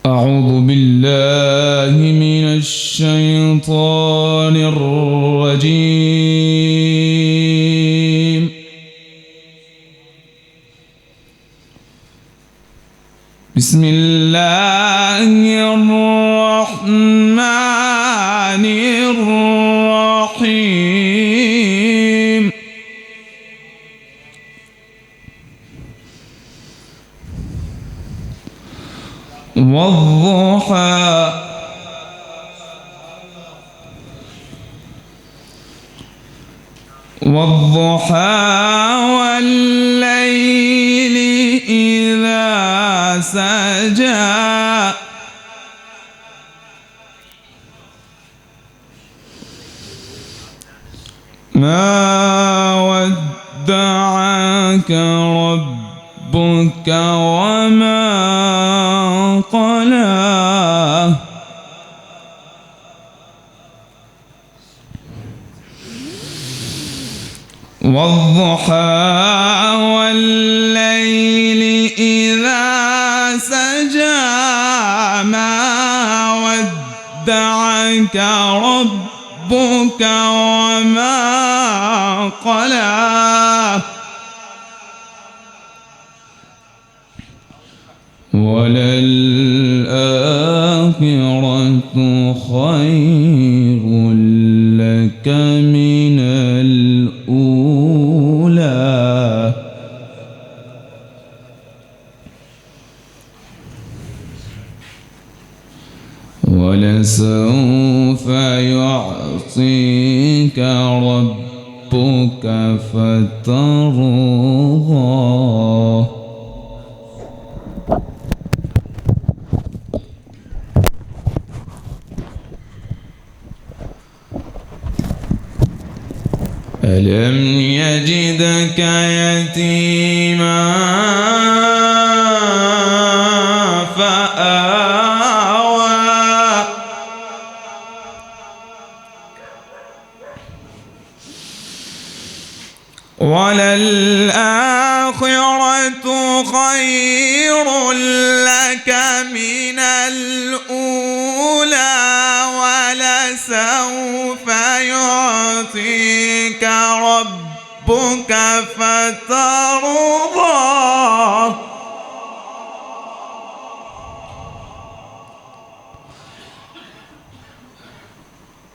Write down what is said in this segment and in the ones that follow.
أعوذ بالله من الشيطان الرجيم. بسم الله الرحمن الرحيم. والضحى والليل إذا سجى ما ودعك ربك وما قلى والضحى والليل إذا سجى ما ودعك ربك وما قلى وللآخرة خير لك من الأولى ولسوف يعطيك ربك فترضى ألم يجدك يتيما فآوى وللآخرة خير لك من الأولى ولسوف يعطيك ربك فترضى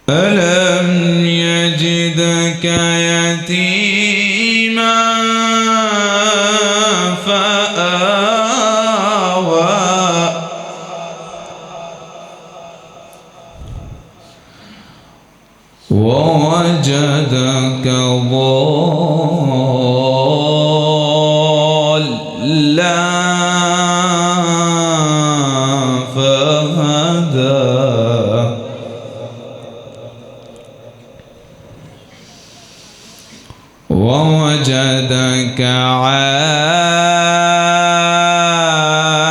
ألم يجدك يتيما فآوى ووجدك ضالا فهدى ووجدك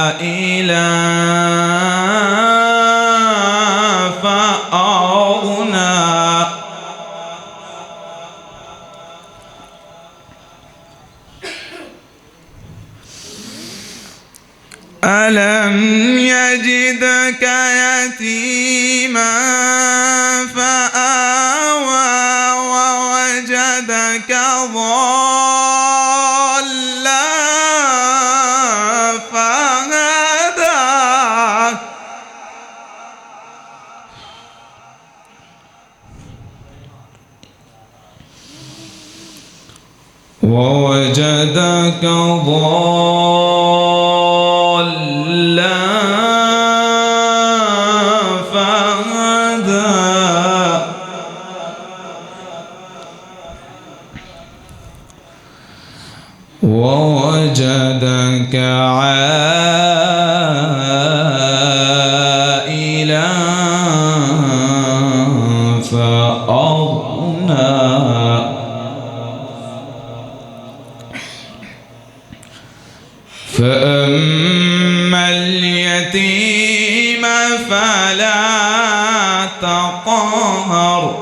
عائلا فأغنى ألم يجدك يتيما فآوى ووجدك ضالا فهدى ووجدك ضالا فهدى ووجدك عائلا فأغنى فأما اليتيم فلا تقهر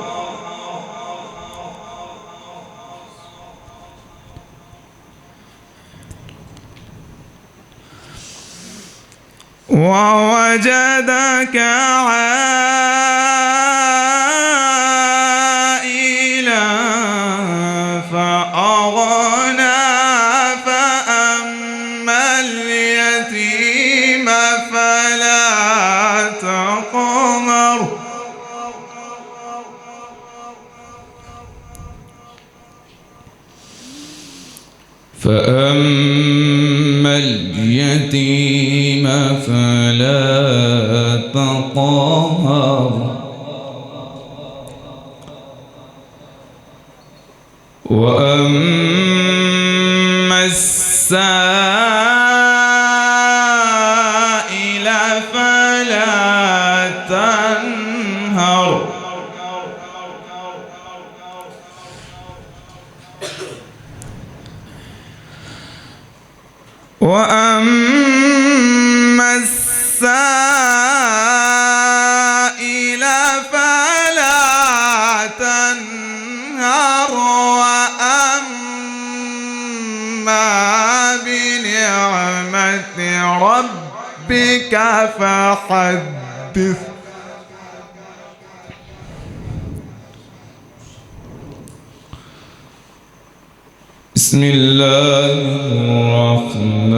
ووجدك عائلا فأغنى فأما اليتيم فلا تقهر فأما اليتيم فلا تقهر وأما السائل فلا تنهر وأما السائل فلا تنهر وأما بنعمة ربك فحدث بسم الله الرحمن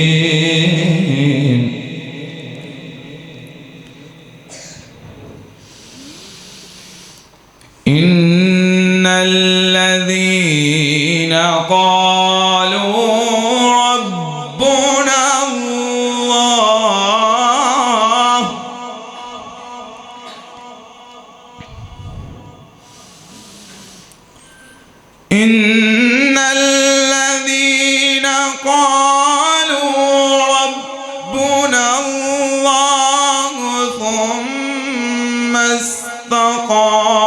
الرحيم إن الذين قالوا ربنا الله إن الذين قالوا ربنا الله ثم استقاموا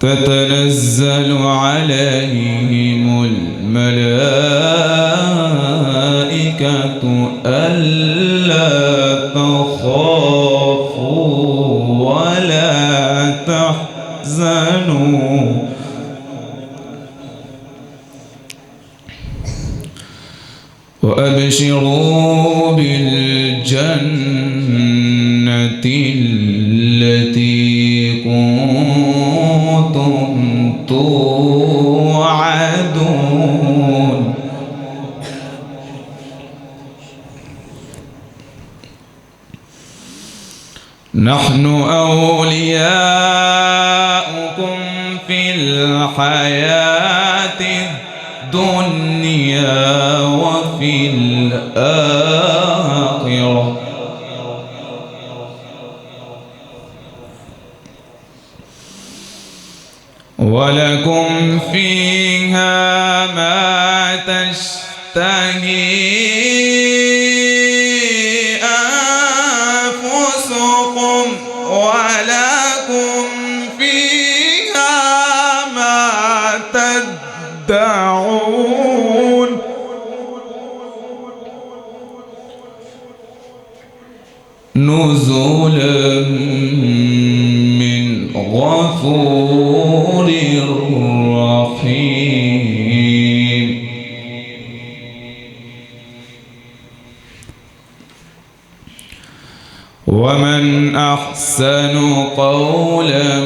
تتنزل عليهم الملائكة ألا تخافوا ولا تحزنوا وأبشروا بالجنة التي كنتم توعدون نحن أولياؤكم في الحياة الدنيا وفي الآخرة ولكم فيها ما تشتهي أنفسكم ولكم فيها ما تدعون نزلا من غفور رحيم ومن أحسن قولا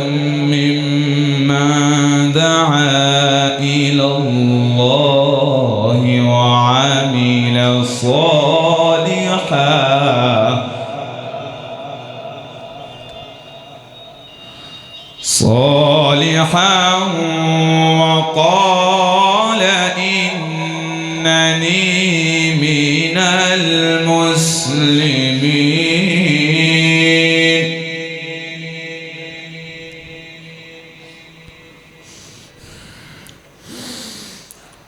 ممن دعا إلى الله وعمل صالحا وقال إنني من المسلمين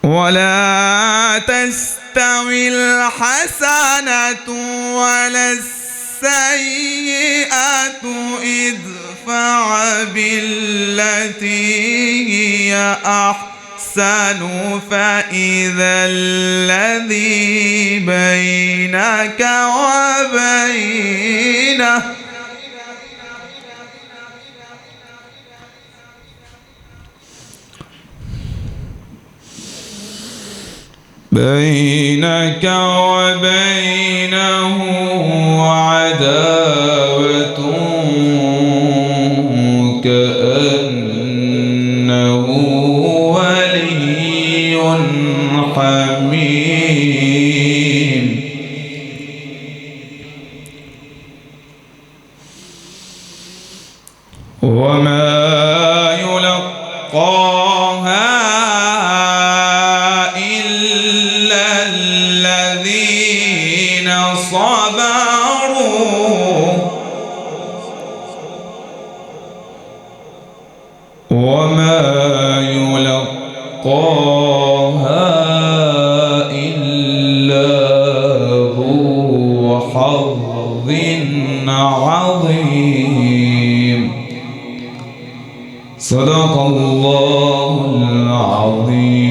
ولا تستوي الحسنة ولا السيئة ادفع بالتي هي أحسن فإذا الذي بينك وبينه بينك وبينه عداوة كأنه ولي حميم وما يلقاها إلا الذين صبروا وما يلقاها إلا ذو حظ عظيم صدق الله العظيم.